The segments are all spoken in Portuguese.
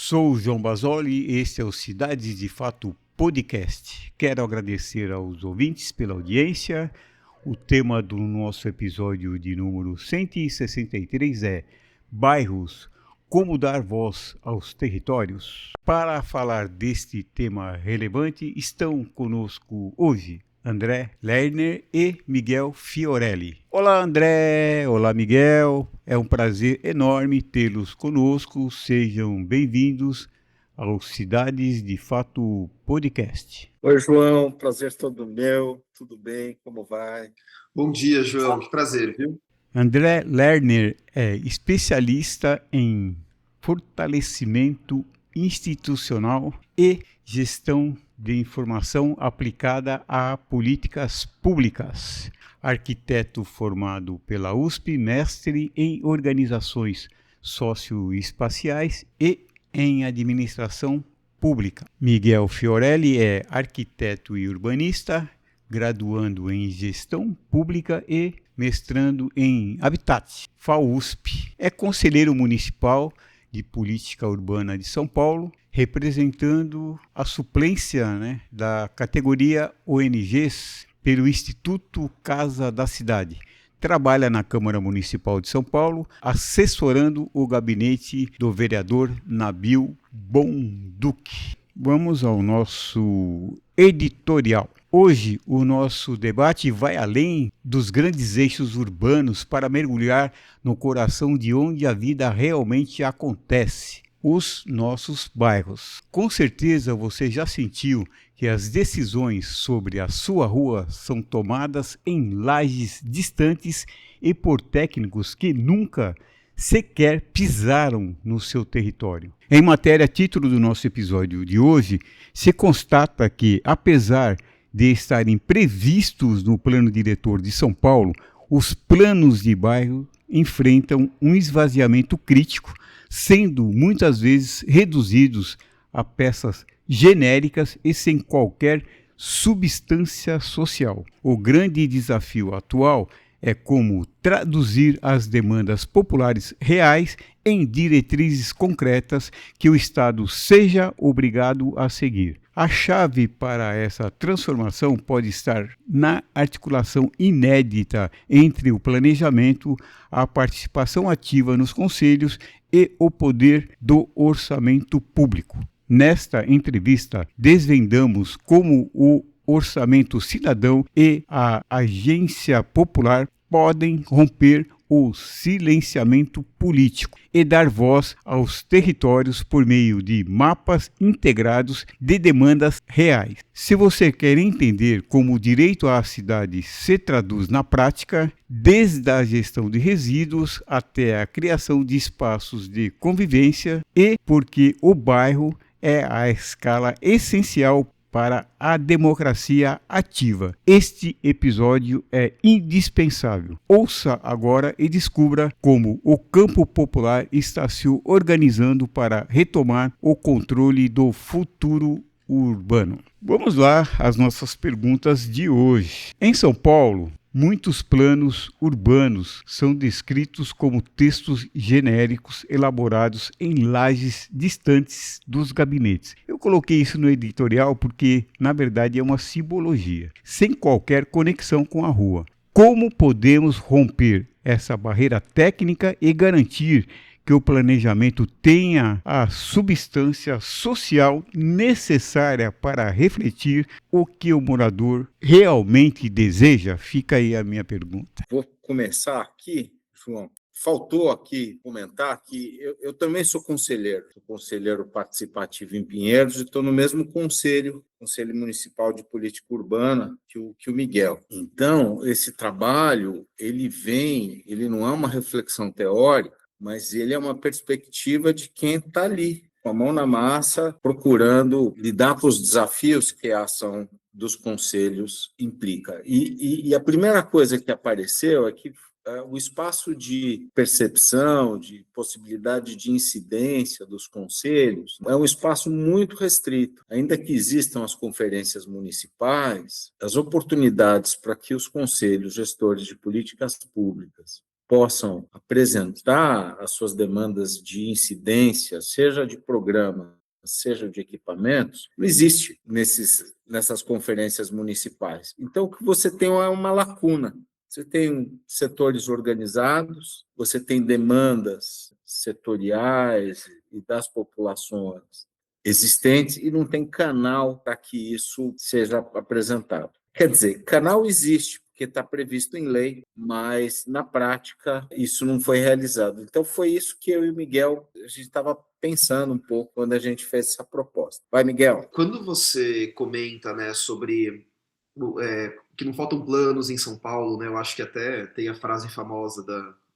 Sou o João Basoli e este é o Cidades de Fato Podcast. Quero agradecer aos ouvintes pela audiência. O tema do nosso episódio de número 163 é Bairros, como dar voz aos territórios. Para falar deste tema relevante, estão conosco hoje André Lerner e Miguel Fiorelli. Olá André, olá Miguel, é um prazer enorme tê-los conosco, sejam bem-vindos ao Cidades de Fato Podcast. Oi João, prazer todo meu, tudo bem, como vai? Bom dia João, que prazer, viu? André Lerner é especialista em fortalecimento institucional e gestão de informação aplicada a políticas públicas. Arquiteto formado pela USP, mestre em organizações socioespaciais e em administração pública. Miguel Fiorelli é arquiteto e urbanista, graduando em gestão pública e mestrando em Habitat, FAUSP. É conselheiro municipal de política urbana de São Paulo, representando a suplência da categoria ONGs pelo Instituto Casa da Cidade. Trabalha na Câmara Municipal de São Paulo, assessorando o gabinete do vereador Nabil Bonduque. Vamos ao nosso editorial. Hoje, o nosso debate vai além dos grandes eixos urbanos para mergulhar no coração de onde a vida realmente acontece, os nossos bairros. Com certeza você já sentiu que as decisões sobre a sua rua são tomadas em lajes distantes e por técnicos que nunca sequer pisaram no seu território. Em matéria título do nosso episódio de hoje, se constata que, apesar de estarem previstos no plano diretor de São Paulo, os planos de bairro enfrentam um esvaziamento crítico, sendo muitas vezes reduzidos a peças genéricas e sem qualquer substância social. O grande desafio atual é como traduzir as demandas populares reais em diretrizes concretas que o Estado seja obrigado a seguir. A chave para essa transformação pode estar na articulação inédita entre o planejamento, a participação ativa nos conselhos e o poder do orçamento público. Nesta entrevista, desvendamos como o orçamento cidadão e a agência popular podem romper o silenciamento político e dar voz aos territórios por meio de mapas integrados de demandas reais. Se você quer entender como o direito à cidade se traduz na prática, desde a gestão de resíduos até a criação de espaços de convivência e porque o bairro é a escala essencial para a democracia ativa. Este episódio é indispensável. Ouça agora e descubra como o campo popular está se organizando para retomar o controle do futuro urbano. Vamos lá às nossas perguntas de hoje. Em São Paulo, muitos planos urbanos são descritos como textos genéricos elaborados em lajes distantes dos gabinetes. Eu coloquei isso no editorial porque, na verdade, é uma simbologia, sem qualquer conexão com a rua. Como podemos romper essa barreira técnica e garantir que o planejamento tenha a substância social necessária para refletir o que o morador realmente deseja? Fica aí a minha pergunta. Vou começar aqui, João. Faltou aqui comentar que eu também sou conselheiro participativo em Pinheiros e estou no mesmo Conselho Municipal de Política Urbana que o Miguel. Então, esse trabalho, ele não é uma reflexão teórica, mas ele é uma perspectiva de quem está ali, com a mão na massa, procurando lidar com os desafios que a ação dos conselhos implica. E a primeira coisa que apareceu é que o espaço de percepção, de possibilidade de incidência dos conselhos é um espaço muito restrito. Ainda que existam as conferências municipais, as oportunidades para que os conselhos gestores de políticas públicas possam apresentar as suas demandas de incidência, seja de programa, seja de equipamentos, não existe nessas conferências municipais. Então, o que você tem é uma lacuna. Você tem setores organizados, você tem demandas setoriais e das populações existentes e não tem canal para que isso seja apresentado. Quer dizer, canal existe, porque está previsto em lei, mas na prática isso não foi realizado. Então foi isso que eu e o Miguel, a gente estava pensando um pouco quando a gente fez essa proposta. Vai, Miguel. Quando você comenta, né, sobre que não faltam planos em São Paulo, né, eu acho que até tem a frase famosa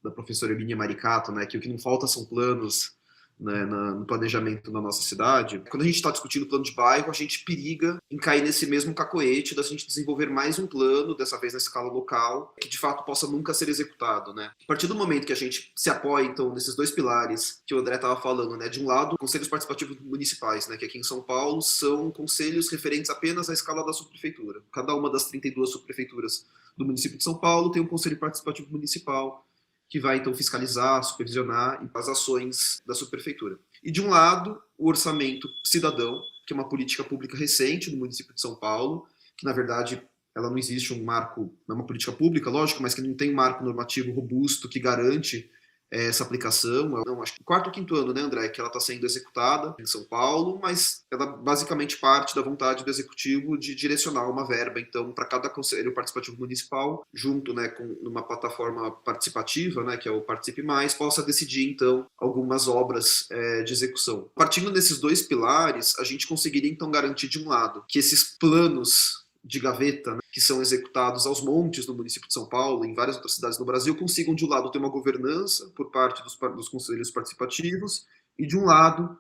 da professora Hermínia Maricato, né, que o que não falta são planos, né, no planejamento da nossa cidade. Quando a gente está discutindo plano de bairro, a gente periga em cair nesse mesmo cacoete da gente desenvolver mais um plano, dessa vez na escala local, que de fato possa nunca ser executado, né? A partir do momento que a gente se apoia, então, nesses dois pilares que o André estava falando, né? De um lado, conselhos participativos municipais, né? Que aqui em São Paulo são conselhos referentes apenas à escala da subprefeitura. Cada uma das 32 subprefeituras do município de São Paulo tem um conselho participativo municipal que vai, então, fiscalizar, supervisionar as ações da subprefeitura. E, de um lado, o orçamento cidadão, que é uma política pública recente no município de São Paulo, que, na verdade, ela não existe um marco, não é uma política pública, lógico, mas que não tem um marco normativo robusto que garante essa aplicação. Não, acho que o quarto ou quinto ano, né, André, que ela está sendo executada em São Paulo, mas ela basicamente parte da vontade do executivo de direcionar uma verba, então, para cada conselho participativo municipal, junto, né, com uma plataforma participativa, né, que é o Participe Mais, possa decidir, então, algumas obras de execução. Partindo desses dois pilares, a gente conseguiria, então, garantir, de um lado, que esses planos de gaveta, né, que são executados aos montes no município de São Paulo, em várias outras cidades do Brasil, consigam, de um lado, ter uma governança por parte dos conselhos participativos e, de um lado,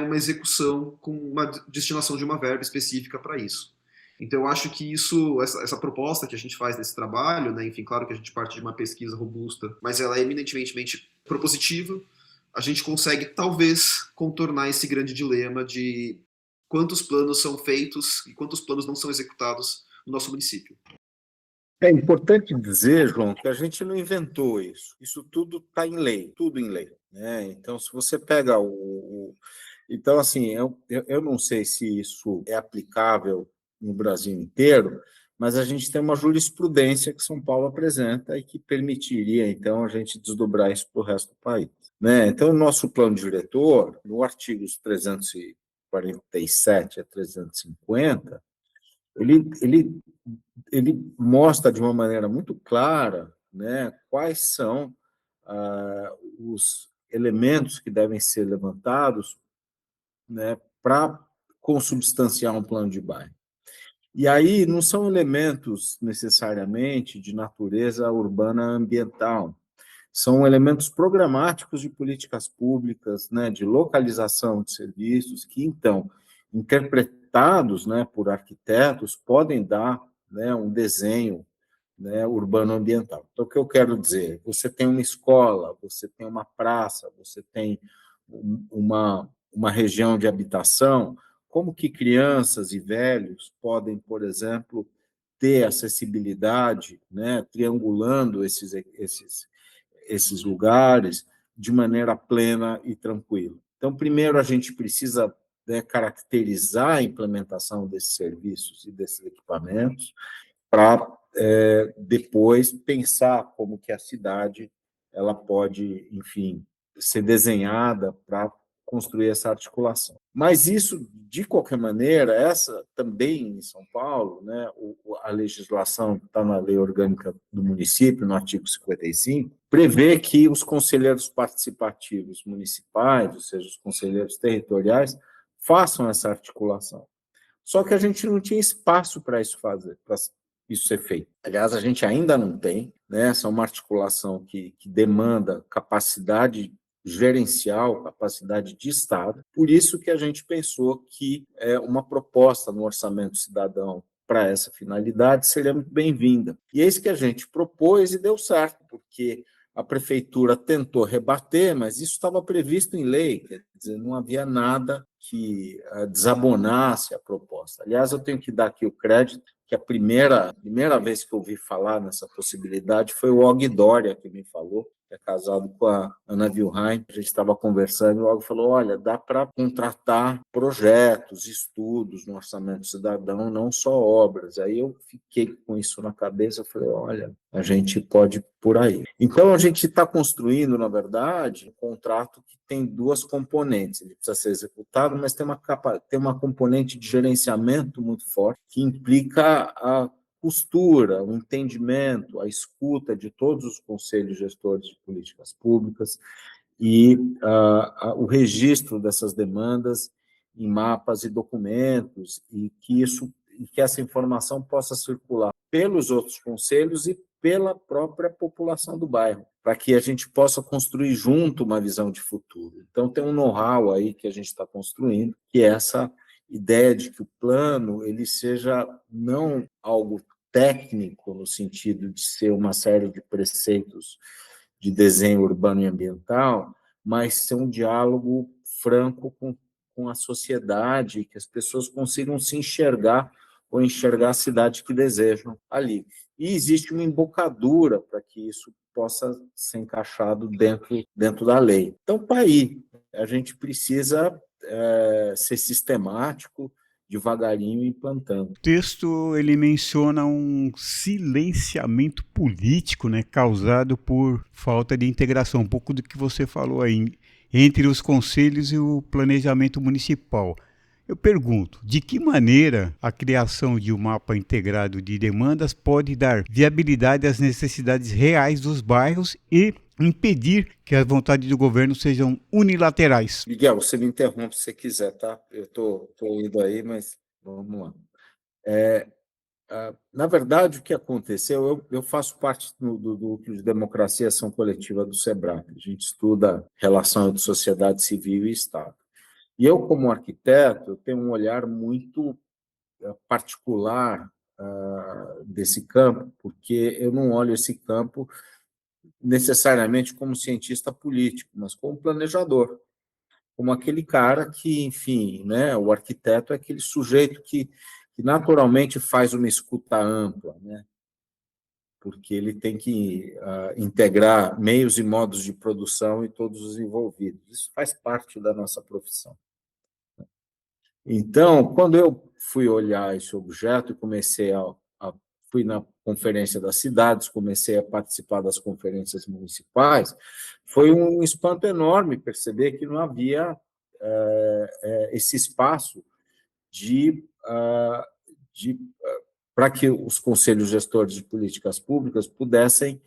uma execução com uma destinação de uma verba específica para isso. Então, eu acho que essa proposta que a gente faz desse trabalho, né, enfim, claro que a gente parte de uma pesquisa robusta, mas ela é eminentemente propositiva, a gente consegue, talvez, contornar esse grande dilema de quantos planos são feitos e quantos planos não são executados no nosso município. É importante dizer, João, que a gente não inventou isso. Isso tudo está em lei, tudo em lei, né? Então, se você pega Então, assim, eu não sei se isso é aplicável no Brasil inteiro, mas a gente tem uma jurisprudência que São Paulo apresenta e que permitiria, então, a gente desdobrar isso para o resto do país, né? Então, o nosso plano diretor, no artigo 347 a 350, ele mostra de uma maneira muito clara, né, quais são os elementos que devem ser levantados, né, para consubstanciar um plano de bairro. E aí não são elementos necessariamente de natureza urbana ambiental, são elementos programáticos de políticas públicas, né, de localização de serviços, que, então, interpretados, né, por arquitetos, podem dar, né, um desenho, né, urbano-ambiental. Então, o que eu quero dizer? Você tem uma escola, você tem uma praça, você tem uma região de habitação, como que crianças e velhos podem, por exemplo, ter acessibilidade, né, triangulando esses lugares de maneira plena e tranquila. Então, primeiro, a gente precisa, né, caracterizar a implementação desses serviços e desses equipamentos para depois pensar como que a cidade ela pode, enfim, ser desenhada para construir essa articulação. Mas isso, de qualquer maneira, essa também em São Paulo, né, a legislação está na Lei Orgânica do Município, no artigo 55, prevê que os conselheiros participativos municipais, ou seja, os conselheiros territoriais, façam essa articulação. Só que a gente não tinha espaço para isso ser feito. Aliás, a gente ainda não tem, né? Essa é uma articulação que demanda capacidade gerencial, capacidade de Estado. Por isso que a gente pensou que uma proposta no orçamento cidadão para essa finalidade seria muito bem-vinda. E é isso que a gente propôs e deu certo, porque a prefeitura tentou rebater, mas isso estava previsto em lei, quer dizer, não havia nada que desabonasse a proposta. Aliás, eu tenho que dar aqui o crédito que a primeira vez que eu ouvi falar nessa possibilidade foi o Og Dória que me falou, que é casado com a Ana Wilheim. A gente estava conversando e o Og falou, olha, dá para contratar projetos, estudos no Orçamento Cidadão, não só obras. Aí eu fiquei com isso na cabeça, falei, olha, a gente pode ir por aí. Então, a gente está construindo, na verdade, um contrato que tem duas componentes. Ele precisa ser executado, mas tem uma componente de gerenciamento muito forte, que implica a costura, o entendimento, a escuta de todos os conselhos gestores de políticas públicas e o registro dessas demandas em mapas e documentos, e que essa informação possa circular pelos outros conselhos e pela própria população do bairro, para que a gente possa construir junto uma visão de futuro. Então, tem um know-how aí que a gente está construindo, que é essa ideia de que o plano ele seja não algo técnico, no sentido de ser uma série de preceitos de desenho urbano e ambiental, mas ser um diálogo franco com a sociedade, que as pessoas consigam se enxergar ou enxergar a cidade que desejam ali. E existe uma embocadura para que isso possa ser encaixado dentro da lei. Então, está aí. A gente precisa ser sistemático, devagarinho implantando. O texto ele menciona um silenciamento político, né, causado por falta de integração, um pouco do que você falou aí, entre os conselhos e o planejamento municipal. Eu pergunto, de que maneira a criação de um mapa integrado de demandas pode dar viabilidade às necessidades reais dos bairros e impedir que as vontades do governo sejam unilaterais? Miguel, você me interrompe se você quiser, tá? Eu estou indo aí, mas vamos lá. Na verdade, o que aconteceu, eu faço parte do núcleo de democracia e ação coletiva do SEBRAE. A gente estuda relação entre sociedade civil e Estado. E eu, como arquiteto, tenho um olhar muito particular desse campo, porque eu não olho esse campo necessariamente como cientista político, mas como planejador, como aquele cara que, enfim, né, o arquiteto é aquele sujeito que naturalmente faz uma escuta ampla, né, porque ele tem que integrar meios e modos de produção e todos os envolvidos. Isso faz parte da nossa profissão. Então, quando eu fui olhar esse objeto e fui na Conferência das Cidades, comecei a participar das conferências municipais, foi um espanto enorme perceber que não havia esse espaço para que os conselhos gestores de políticas públicas pudessem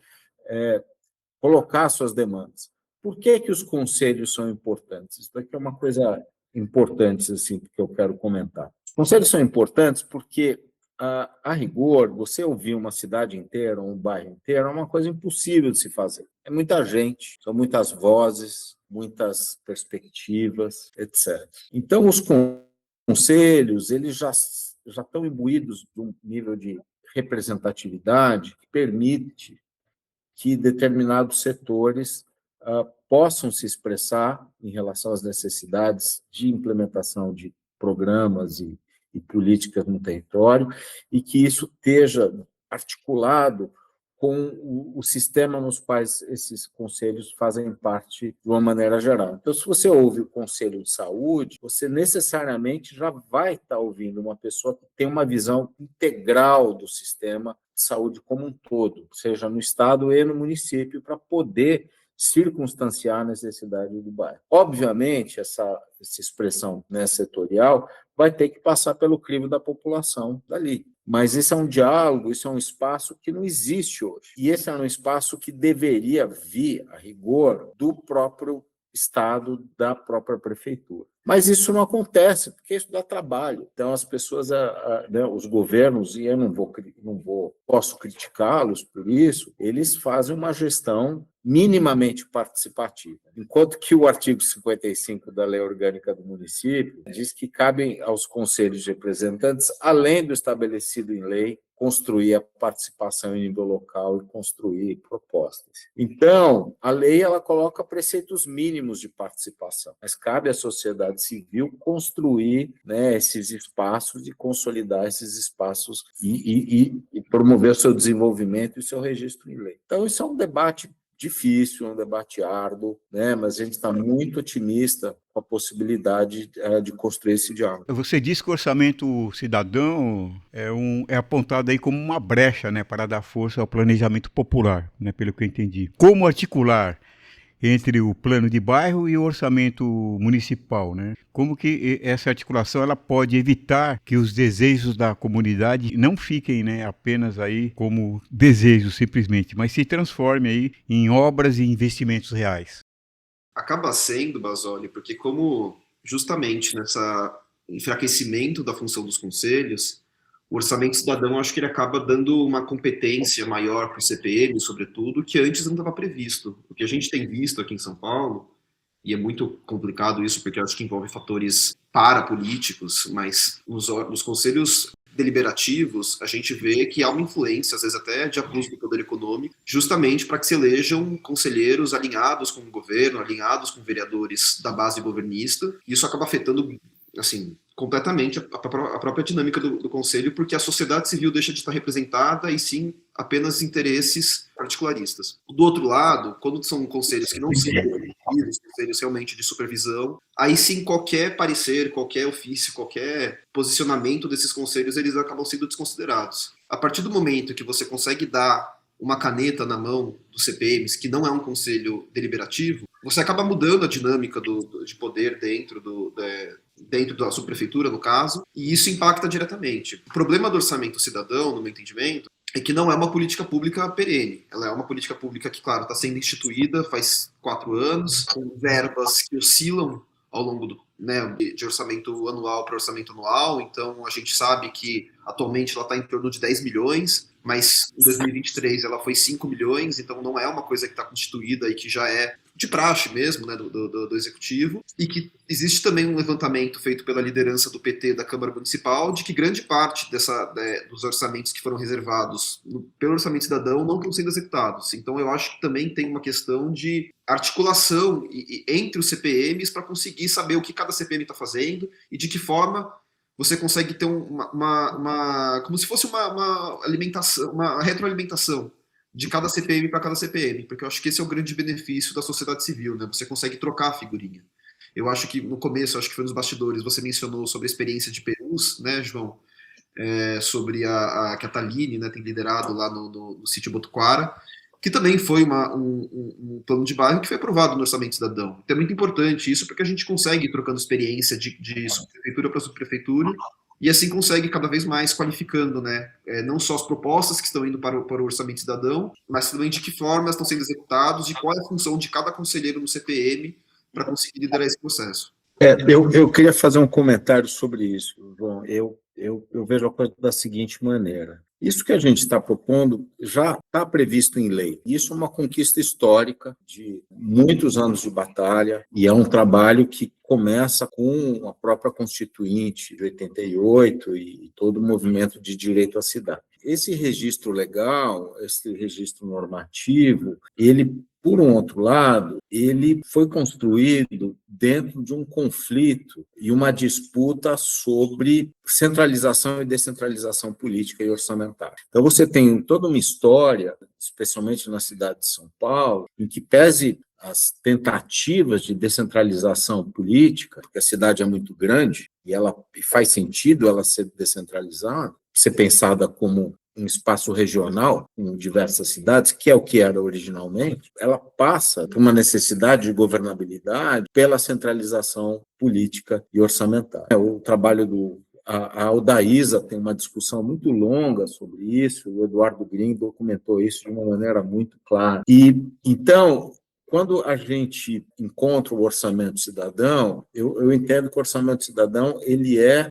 colocar suas demandas. Por que os conselhos são importantes? Isso aqui é uma coisa importante assim, que eu quero comentar. Os conselhos são importantes porque, a rigor, você ouvir uma cidade inteira, um bairro inteiro, é uma coisa impossível de se fazer. É muita gente, são muitas vozes, muitas perspectivas, etc. Então, os conselhos, eles já estão imbuídos de um nível de representatividade que permite que determinados setores possam se expressar em relação às necessidades de implementação de programas e políticas no território, e que isso esteja articulado com o sistema nos quais esses conselhos fazem parte de uma maneira geral. Então, se você ouve o Conselho de Saúde, você necessariamente já vai estar ouvindo uma pessoa que tem uma visão integral do sistema de saúde como um todo, seja no estado e no município, para poder circunstanciar a necessidade do bairro. Obviamente, essa expressão, né, setorial vai ter que passar pelo crivo da população dali. Mas esse é um diálogo, isso é um espaço que não existe hoje. E esse é um espaço que deveria vir, a rigor, do próprio Estado, da própria prefeitura. Mas isso não acontece, porque isso dá trabalho. Então, as pessoas, né, os governos, e eu não posso criticá-los por isso, eles fazem uma gestão minimamente participativa. Enquanto que o artigo 55 da Lei Orgânica do Município diz que cabem aos conselhos de representantes, além do estabelecido em lei, construir a participação em nível local e construir propostas. Então, a lei ela coloca preceitos mínimos de participação, mas cabe à sociedade civil construir, né, esses espaços e consolidar esses espaços e promover o seu desenvolvimento e o seu registro em lei. Então, isso é um debate difícil, um debate árduo, né? Mas a gente está muito otimista com a possibilidade de construir esse diálogo. Você disse que o orçamento cidadão é apontado aí como uma brecha, né, para dar força ao planejamento popular, né, pelo que eu entendi. Como articular entre o plano de bairro e o orçamento municipal, né? Como que essa articulação ela pode evitar que os desejos da comunidade não fiquem, né, apenas aí como desejos simplesmente, mas se transformem aí em obras e investimentos reais? Acaba sendo, Basoli, porque como justamente nessa enfraquecimento da função dos conselhos, o orçamento cidadão, acho que ele acaba dando uma competência maior para o CPM, sobretudo, que antes não estava previsto. O que a gente tem visto aqui em São Paulo, e é muito complicado isso, porque eu acho que envolve fatores parapolíticos, mas nos conselhos deliberativos, a gente vê que há uma influência, às vezes até de abuso do poder econômico, justamente para que se elejam conselheiros alinhados com o governo, alinhados com vereadores da base governista, e isso acaba afetando, assim, completamente a própria dinâmica do conselho, porque a sociedade civil deixa de estar representada e sim apenas interesses particularistas. Do outro lado, quando são conselhos que não são conselhos realmente de supervisão, aí sim qualquer parecer, qualquer ofício, qualquer posicionamento desses conselhos, eles acabam sendo desconsiderados. A partir do momento que você consegue dar uma caneta na mão dos CPMs, que não é um conselho deliberativo, você acaba mudando a dinâmica de poder dentro da subprefeitura, no caso, e isso impacta diretamente. O problema do orçamento cidadão, no meu entendimento, é que não é uma política pública perene. Ela é uma política pública que, claro, está sendo instituída faz 4 anos, com verbas que oscilam ao longo de orçamento anual para orçamento anual. Então, a gente sabe que atualmente ela está em torno de 10 milhões, mas em 2023 ela foi 5 milhões, então não é uma coisa que está constituída e que já é de praxe mesmo, né, do executivo, e que existe também um levantamento feito pela liderança do PT da Câmara Municipal de que grande parte dos orçamentos que foram reservados pelo orçamento cidadão não estão sendo executados. Então eu acho que também tem uma questão de articulação entre os CPMs para conseguir saber o que cada CPM está fazendo e de que forma você consegue ter como se fosse uma alimentação, uma retroalimentação de cada CPM para cada CPM, porque eu acho que esse é o grande benefício da sociedade civil, né? Você consegue trocar a figurinha. Eu acho que no começo, acho que foi nos bastidores, você mencionou sobre a experiência de Perus, né, João? Sobre que a Thaline, né, tem liderado lá no sítio Botuquara, que também foi um plano de bairro que foi aprovado no Orçamento Cidadão. Então é muito importante isso, porque a gente consegue ir trocando experiência de subprefeitura para subprefeitura, e assim consegue cada vez mais qualificando, né, não só as propostas que estão indo para o Orçamento Cidadão, mas também de que forma elas estão sendo executadas e qual é a função de cada conselheiro no CPM para conseguir liderar esse processo. Eu queria fazer um comentário sobre isso, João. Eu vejo a coisa da seguinte maneira. Isso que a gente está propondo já está previsto em lei. Isso é uma conquista histórica de muitos anos de batalha e é um trabalho que começa com a própria Constituinte de 88 e todo o movimento de direito à cidade. Esse registro legal, esse registro normativo, ele, por um outro lado, ele foi construído dentro de um conflito e uma disputa sobre centralização e descentralização política e orçamentária. Então, você tem toda uma história, especialmente na cidade de São Paulo, em que pese as tentativas de descentralização política, porque a cidade é muito grande e faz sentido ela ser descentralizada, ser pensada como um espaço regional em diversas cidades, que é o que era originalmente, ela passa por uma necessidade de governabilidade pela centralização política e orçamentária. O trabalho a Aldaísa tem uma discussão muito longa sobre isso, o Eduardo Grim documentou isso de uma maneira muito clara. E, então, quando a gente encontra o orçamento cidadão, eu entendo que o orçamento cidadão ele é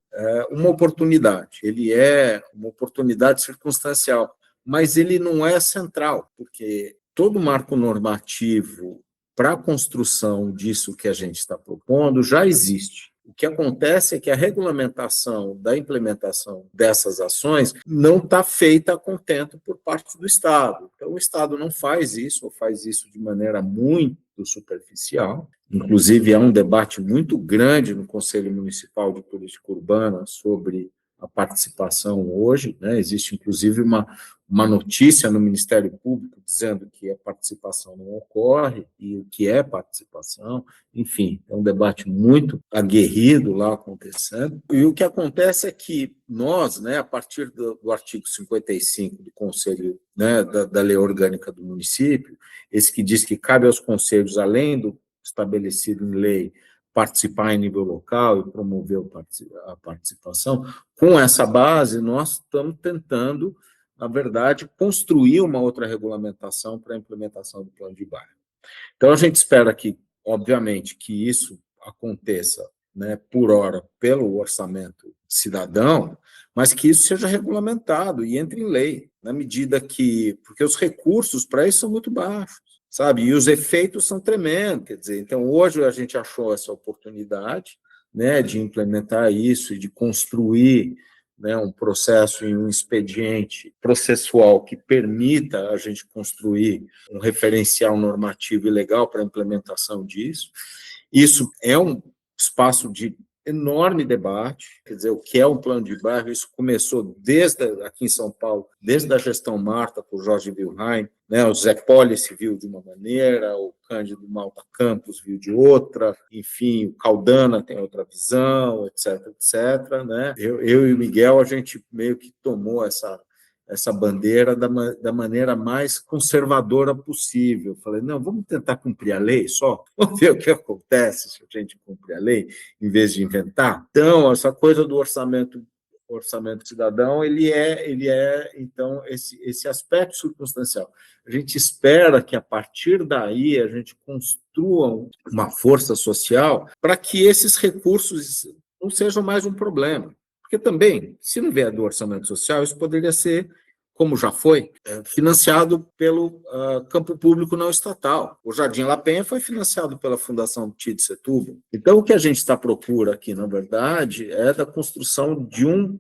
uma oportunidade, ele é uma oportunidade circunstancial, mas ele não é central, porque todo o marco normativo para a construção disso que a gente está propondo já existe. O que acontece é que a regulamentação da implementação dessas ações não está feita a contento por parte do Estado. Então, o Estado não faz isso, ou faz isso de maneira muito superficial. Inclusive, há um debate muito grande no Conselho Municipal de Política Urbana sobre a participação hoje, né? Existe, inclusive, uma notícia no Ministério Público dizendo que a participação não ocorre e o que é participação. Enfim, é um debate muito aguerrido lá acontecendo. E o que acontece é que nós, né, a partir do artigo 55 do Conselho, né, da Lei Orgânica do Município, esse que diz que cabe aos conselhos, além do estabelecido em lei, participar em nível local e promover a participação, com essa base, nós estamos tentando, na verdade, construir uma outra regulamentação para a implementação do plano de bairro. Então, a gente espera que, obviamente, que isso aconteça, né, por hora, pelo orçamento cidadão, mas que isso seja regulamentado e entre em lei, na medida que... Porque os recursos para isso são muito baixos, sabe? E os efeitos são tremendos, quer dizer, então, hoje a gente achou essa oportunidade, né, de implementar isso e de construir, né, um processo e um expediente processual que permita a gente construir um referencial normativo e legal para a implementação disso. Isso é um espaço de enorme debate, quer dizer, o que é um plano de bairro, isso começou aqui em São Paulo, desde a gestão Marta, por Jorge Wilhelm, né, o Zé Policy viu de uma maneira, o Cândido Malta Campos viu de outra, enfim, o Caldana tem outra visão, etc, etc, né? Eu e o Miguel, a gente meio que tomou essa bandeira da maneira mais conservadora possível. Falei, não, vamos tentar cumprir a lei só, vamos ver o que acontece se a gente cumprir a lei, em vez de inventar. Então, essa coisa do orçamento cidadão, ele é então, esse aspecto circunstancial. A gente espera que, a partir daí, a gente construa uma força social para que esses recursos não sejam mais um problema. Porque também, se não vier do orçamento social, isso poderia ser, como já foi, financiado pelo campo público não estatal. O Jardim La Penha foi financiado pela Fundação Tite Setúbal. Então, o que a gente está à procura aqui, na verdade, é da construção de um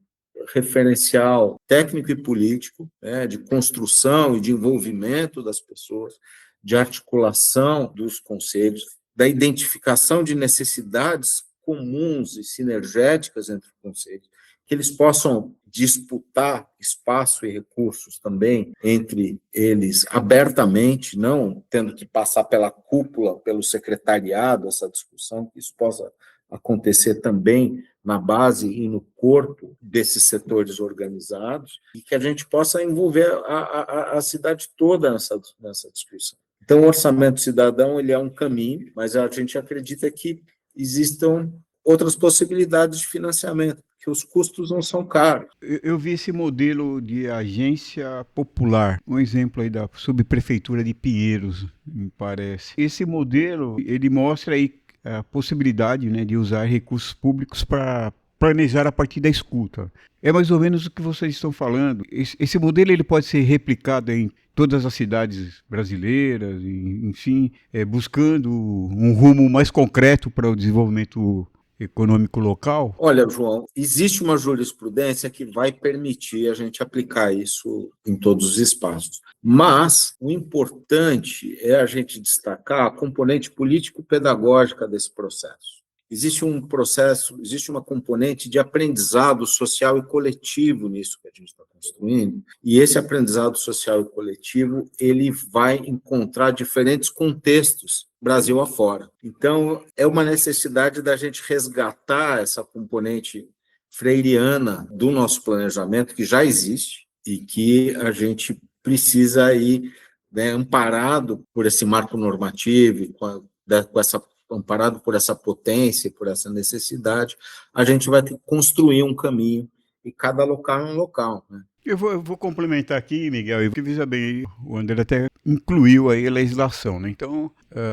referencial técnico e político, né, de construção e de envolvimento das pessoas, de articulação dos conselhos, da identificação de necessidades comuns e sinergéticas entre os conselhos, que eles possam disputar espaço e recursos também entre eles abertamente, não tendo que passar pela cúpula, pelo secretariado, essa discussão, que isso possa acontecer também na base e no corpo desses setores organizados, e que a gente possa envolver a cidade toda nessa discussão. Então, o orçamento cidadão, ele é um caminho, mas a gente acredita que existam outras possibilidades de financiamento, que os custos não são caros. Eu vi esse modelo de agência popular, um exemplo aí da subprefeitura de Pinheiros, me parece. Esse modelo, ele mostra aí a possibilidade, né, de usar recursos públicos para planejar a partir da escuta. É mais ou menos o que vocês estão falando. Esse modelo ele pode ser replicado em todas as cidades brasileiras, enfim, buscando um rumo mais concreto para o desenvolvimento econômico local? Olha, João, existe uma jurisprudência que vai permitir a gente aplicar isso em todos os espaços. Mas o importante é a gente destacar a componente político-pedagógica desse processo. Existe um processo, existe uma componente de aprendizado social e coletivo nisso que a gente está construindo, e esse aprendizado social e coletivo, ele vai encontrar diferentes contextos Brasil afora. Então, é uma necessidade da gente resgatar essa componente freiriana do nosso planejamento, que já existe, e que a gente precisa ir, né, amparado por esse marco normativo, amparado por essa potência, por essa necessidade, a gente vai ter que construir um caminho, e cada local é um local, né? Eu vou complementar aqui, Miguel, porque veja bem, o André até incluiu aí a legislação, né? Então,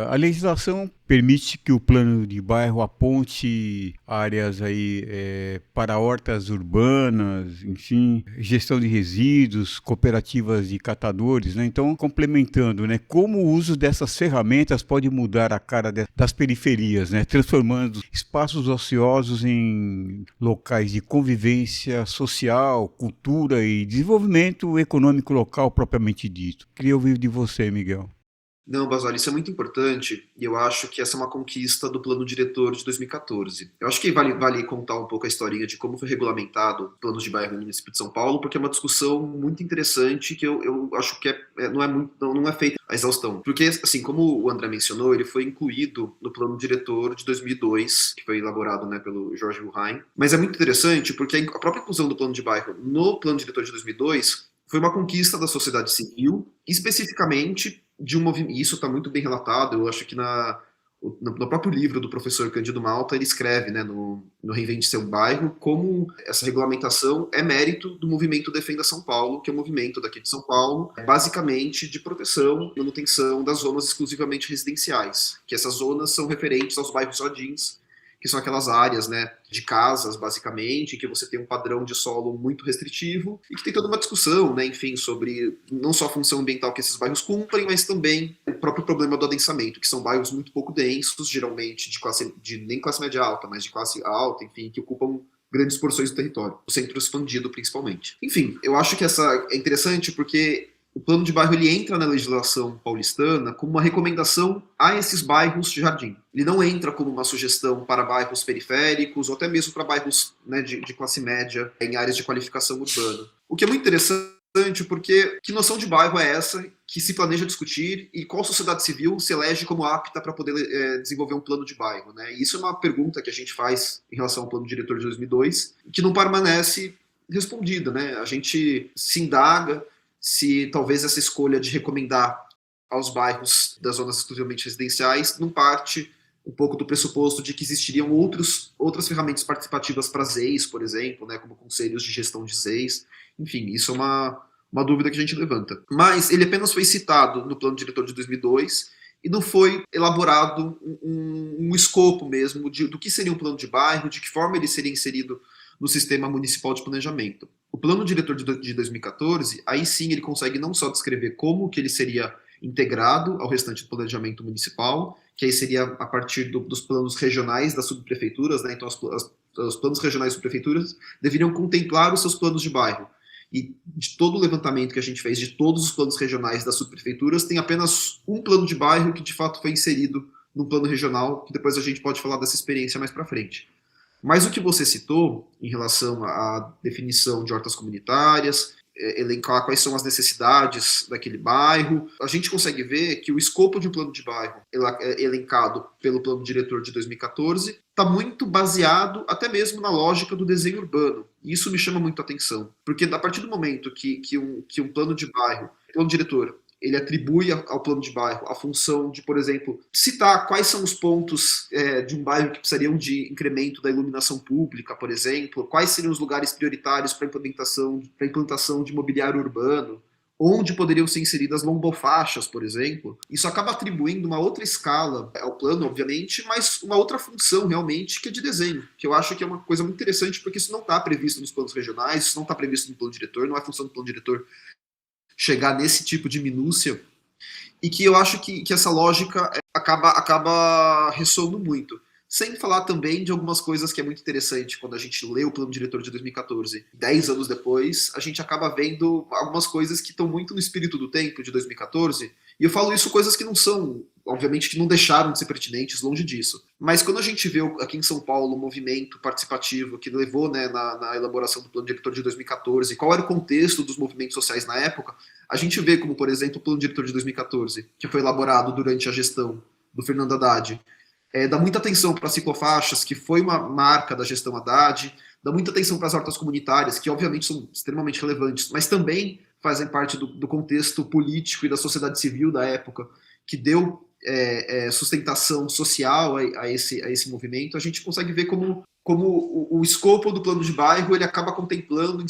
A legislação permite que o plano de bairro aponte áreas aí para hortas urbanas, enfim, gestão de resíduos, cooperativas de catadores, né? Então, complementando, né, como o uso dessas ferramentas pode mudar a cara das periferias, né, transformando espaços ociosos em locais de convivência social, cultura e desenvolvimento econômico local propriamente dito. Queria ouvir de você, Miguel. Não, Basoli, isso é muito importante e eu acho que essa é uma conquista do plano diretor de 2014. Eu acho que vale contar um pouco a historinha de como foi regulamentado o plano de bairro no município de São Paulo, porque é uma discussão muito interessante que eu acho que não é feita a exaustão. Porque, assim, como o André mencionou, ele foi incluído no plano diretor de 2002, que foi elaborado, né, pelo Jorge Wilhelm. Mas é muito interessante porque a própria inclusão do plano de bairro no plano diretor de 2002 foi uma conquista da sociedade civil, especificamente de um movimento, e isso está muito bem relatado, eu acho que no próprio livro do professor Cândido Malta, ele escreve, né, no Reinvente Seu Bairro, como essa regulamentação é mérito do movimento Defenda São Paulo, que é um movimento daqui de São Paulo, basicamente de proteção e manutenção das zonas exclusivamente residenciais, que essas zonas são referentes aos bairros jardins, que são aquelas áreas, né, de casas, basicamente, que você tem um padrão de solo muito restritivo e que tem toda uma discussão, né, enfim, sobre não só a função ambiental que esses bairros cumprem, mas também o próprio problema do adensamento, que são bairros muito pouco densos, geralmente nem classe média alta, mas de classe alta, enfim, que ocupam grandes porções do território, o centro expandido principalmente. Enfim, eu acho que essa é interessante porque o plano de bairro ele entra na legislação paulistana como uma recomendação a esses bairros de jardim. Ele não entra como uma sugestão para bairros periféricos ou até mesmo para bairros, né, de classe média em áreas de qualificação urbana. O que é muito interessante porque que noção de bairro é essa que se planeja discutir e qual sociedade civil se elege como apta para poder desenvolver um plano de bairro, né? E isso é uma pergunta que a gente faz em relação ao plano diretor de 2002 que não permanece respondida, né? A gente se indaga se talvez essa escolha de recomendar aos bairros das zonas exclusivamente residenciais não parte um pouco do pressuposto de que existiriam outras ferramentas participativas para ZEIs, por exemplo, né, como conselhos de gestão de ZEIs. Enfim, isso é uma dúvida que a gente levanta. Mas ele apenas foi citado no plano diretor de 2002 e não foi elaborado um escopo mesmo do que seria um plano de bairro, de que forma ele seria inserido no sistema municipal de planejamento. O plano diretor de 2014, aí sim ele consegue não só descrever como que ele seria integrado ao restante do planejamento municipal, que aí seria a partir dos planos regionais das subprefeituras, né? Então os planos regionais das subprefeituras deveriam contemplar os seus planos de bairro. E de todo o levantamento que a gente fez de todos os planos regionais das subprefeituras, tem apenas um plano de bairro que de fato foi inserido no plano regional, que depois a gente pode falar dessa experiência mais para frente. Mas o que você citou em relação à definição de hortas comunitárias, elencar quais são as necessidades daquele bairro, a gente consegue ver que o escopo de um plano de bairro elencado pelo plano diretor de 2014 está muito baseado até mesmo na lógica do desenho urbano. E isso me chama muito a atenção, porque a partir do momento que um plano de bairro, plano diretor, ele atribui ao plano de bairro a função de, por exemplo, citar quais são os pontos de um bairro que precisariam de incremento da iluminação pública, por exemplo, quais seriam os lugares prioritários para a implantação de mobiliário urbano, onde poderiam ser inseridas lombofaixas, por exemplo. Isso acaba atribuindo uma outra escala ao plano, obviamente, mas uma outra função realmente que é de desenho, que eu acho que é uma coisa muito interessante, porque isso não está previsto nos planos regionais, isso não está previsto no plano diretor, não é função do plano diretor chegar nesse tipo de minúcia, e que eu acho que essa lógica acaba ressoando muito. Sem falar também de algumas coisas que é muito interessante quando a gente lê o plano diretor de 2014. 10 anos depois, a gente acaba vendo algumas coisas que estão muito no espírito do tempo de 2014, e eu falo isso coisas que não são, obviamente, que não deixaram de ser pertinentes, longe disso. Mas quando a gente vê aqui em São Paulo o movimento participativo que levou, né, na elaboração do plano diretor de 2014, qual era o contexto dos movimentos sociais na época, a gente vê como, por exemplo, o plano diretor de 2014, que foi elaborado durante a gestão do Fernando Haddad, dá muita atenção para ciclofaixas, que foi uma marca da gestão Haddad, dá muita atenção para as hortas comunitárias, que obviamente são extremamente relevantes, mas também fazem parte do contexto político e da sociedade civil da época, que deu sustentação social a esse movimento. A gente consegue ver como o escopo do plano de bairro ele acaba contemplando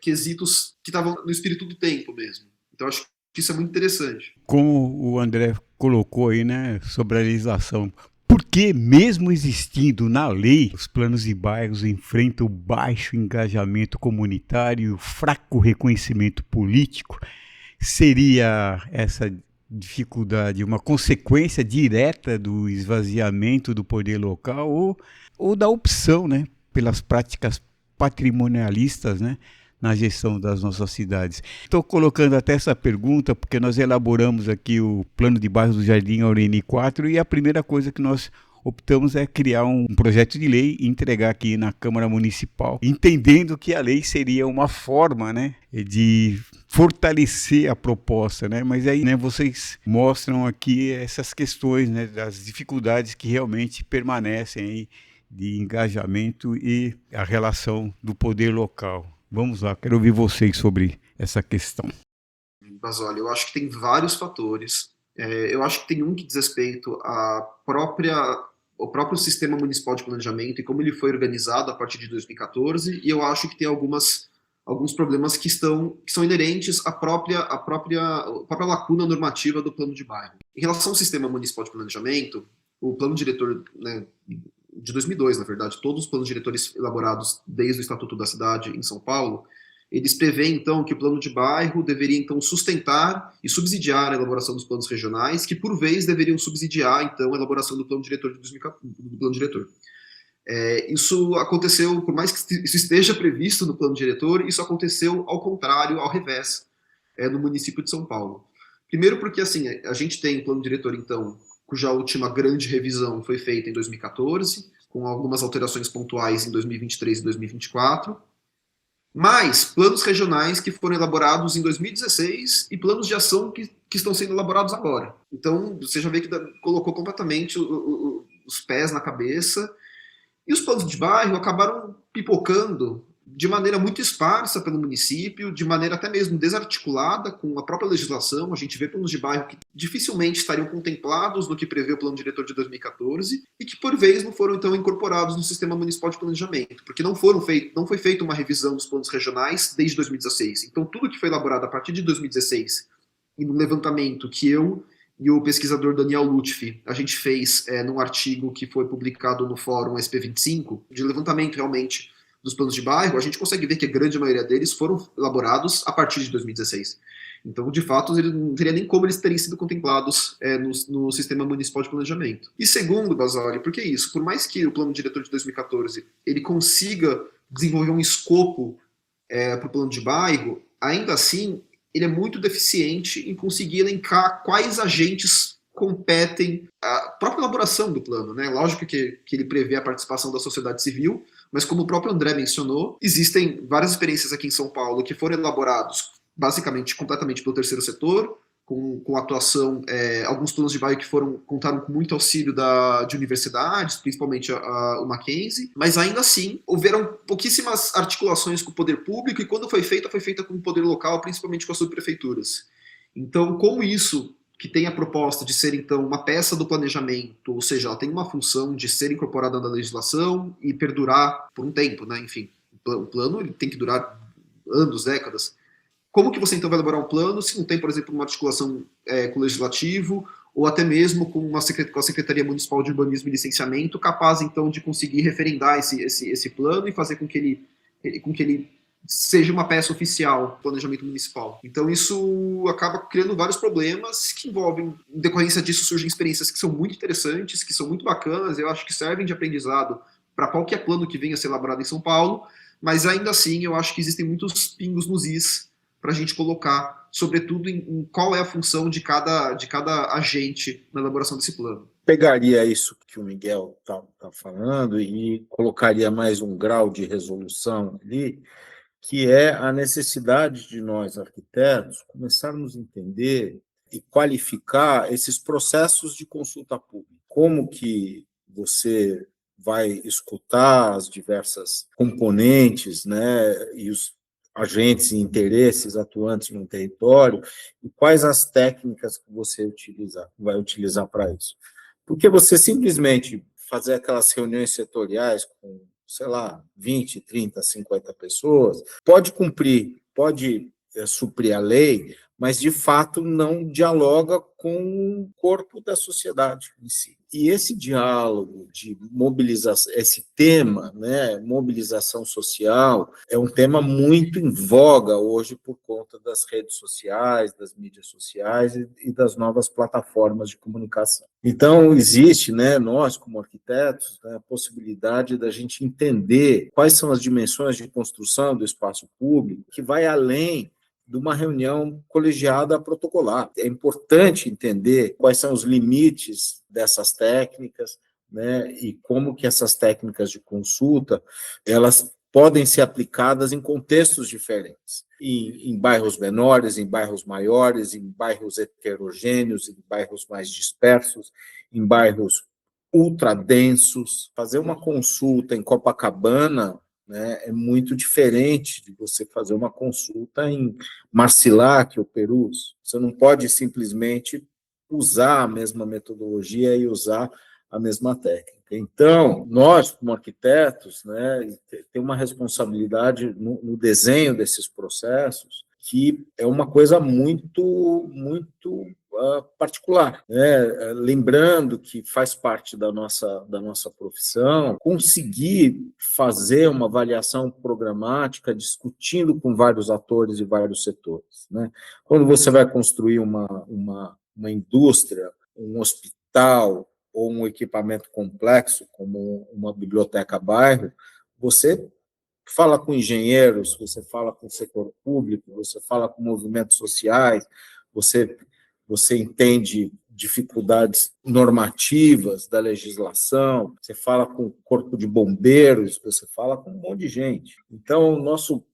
quesitos que estavam no espírito do tempo mesmo. Então, acho Isso é muito interessante. Como o André colocou aí, né, sobre a legislação, porque mesmo existindo na lei, os planos de bairros enfrentam baixo engajamento comunitário, fraco reconhecimento político, seria essa dificuldade uma consequência direta do esvaziamento do poder local ou da opção, né, pelas práticas patrimonialistas, né, na gestão das nossas cidades. Estou colocando até essa pergunta porque nós elaboramos aqui o plano de bairro do Jardim Aureni 4 e a primeira coisa que nós optamos é criar um projeto de lei e entregar aqui na Câmara Municipal, entendendo que a lei seria uma forma, né, de fortalecer a proposta, né? Mas aí, né, vocês mostram aqui essas questões, né, das dificuldades que realmente permanecem aí de engajamento e a relação do poder local. Vamos lá, quero ouvir vocês sobre essa questão. Mas olha, eu acho que tem vários fatores. Eu acho que tem um que diz respeito ao próprio sistema municipal de planejamento e como ele foi organizado a partir de 2014, e eu acho que tem alguns problemas que são inerentes à própria lacuna normativa do plano de bairro. Em relação ao sistema municipal de planejamento, o plano diretor, né, de 2002, na verdade, todos os planos diretores elaborados desde o Estatuto da Cidade em São Paulo, eles prevêem, então, que o plano de bairro deveria, então, sustentar e subsidiar a elaboração dos planos regionais, que, por vez, deveriam subsidiar, então, a elaboração do plano diretor de 2014, do plano diretor. Isso aconteceu, por mais que isso esteja previsto no plano diretor, isso aconteceu ao contrário, ao revés, no município de São Paulo. Primeiro porque, assim, a gente tem um plano diretor, então, cuja última grande revisão foi feita em 2014, com algumas alterações pontuais em 2023 e 2024, mas planos regionais que foram elaborados em 2016 e planos de ação que estão sendo elaborados agora. Então, você já vê que colocou completamente os pés na cabeça, e os planos de bairro acabaram pipocando de maneira muito esparsa pelo município, de maneira até mesmo desarticulada com a própria legislação. A gente vê planos de bairro que dificilmente estariam contemplados no que prevê o plano diretor de 2014 e que, por vez, não foram, então, incorporados no sistema municipal de planejamento, porque não foi feita uma revisão dos planos regionais desde 2016. Então, tudo que foi elaborado a partir de 2016 e no levantamento que eu e o pesquisador Daniel Lutfi, a gente fez num artigo que foi publicado no Fórum SP25, de levantamento realmente dos planos de bairro, a gente consegue ver que a grande maioria deles foram elaborados a partir de 2016. Então, de fato, não teria nem como eles terem sido contemplados no sistema municipal de planejamento. E segundo, Basoli, por que isso? Por mais que o plano diretor de 2014 ele consiga desenvolver um escopo para o plano de bairro, ainda assim, ele é muito deficiente em conseguir elencar quais agentes competem a própria elaboração do plano, né? Lógico que ele prevê a participação da sociedade civil, mas como o próprio André mencionou, existem várias experiências aqui em São Paulo que foram elaborados basicamente completamente pelo terceiro setor, com atuação, alguns planos de bairro que contaram com muito auxílio de universidades, principalmente o Mackenzie, mas ainda assim houveram pouquíssimas articulações com o poder público, e quando foi feita com o poder local, principalmente com as subprefeituras. Então, como isso, que tem a proposta de ser, então, uma peça do planejamento, ou seja, ela tem uma função de ser incorporada na legislação e perdurar por um tempo, né? Enfim, o plano ele tem que durar anos, décadas. Como que você, então, vai elaborar um plano se não tem, por exemplo, uma articulação com o Legislativo, ou até mesmo com a Secretaria Municipal de Urbanismo e Licenciamento, capaz, então, de conseguir referendar esse plano e fazer com que ele seja uma peça oficial do planejamento municipal. Então, isso acaba criando vários problemas que envolvem, em decorrência disso, surgem experiências que são muito interessantes, que são muito bacanas, eu acho que servem de aprendizado para qualquer plano que venha a ser elaborado em São Paulo, mas ainda assim, eu acho que existem muitos pingos nos is para a gente colocar, sobretudo, em qual é a função de cada agente na elaboração desse plano. Pegaria isso que o Miguel está falando e colocaria mais um grau de resolução ali, que é a necessidade de nós, arquitetos, começarmos a entender e qualificar esses processos de consulta pública. Como que você vai escutar as diversas componentes, né, e os agentes e interesses atuantes no território, e quais as técnicas que você vai utilizar para isso. Porque você simplesmente fazer aquelas reuniões setoriais com, sei lá, 20, 30, 50 pessoas, pode cumprir, pode suprir a lei, mas de fato não dialoga com o corpo da sociedade em si. E esse diálogo de mobilização, esse tema, né, mobilização social, é um tema muito em voga hoje por conta das redes sociais, das mídias sociais e das novas plataformas de comunicação. Então, existe, né, nós, como arquitetos, né, a possibilidade da gente entender quais são as dimensões de construção do espaço público, que vai além de uma reunião colegiada protocolar. É importante entender quais são os limites dessas técnicas, né, e como que essas técnicas de consulta, elas podem ser aplicadas em contextos diferentes, em bairros menores, em bairros maiores, em bairros heterogêneos, em bairros mais dispersos, em bairros ultradensos. Fazer uma consulta em Copacabana, né, é muito diferente de você fazer uma consulta em Marcilac ou Perus. Você não pode simplesmente usar a mesma metodologia e usar a mesma técnica. Então, nós, como arquitetos, né, tem uma responsabilidade no desenho desses processos, que é uma coisa muito particular, né? Lembrando que faz parte da nossa profissão conseguir fazer uma avaliação programática discutindo com vários atores e vários setores, né? Quando você vai construir uma indústria, um hospital ou um equipamento complexo, como uma biblioteca-bairro, você fala com engenheiros, você fala com o setor público, você fala com movimentos sociais, você entende dificuldades normativas da legislação, você fala com o corpo de bombeiros, você fala com um monte de gente. Então, o nosso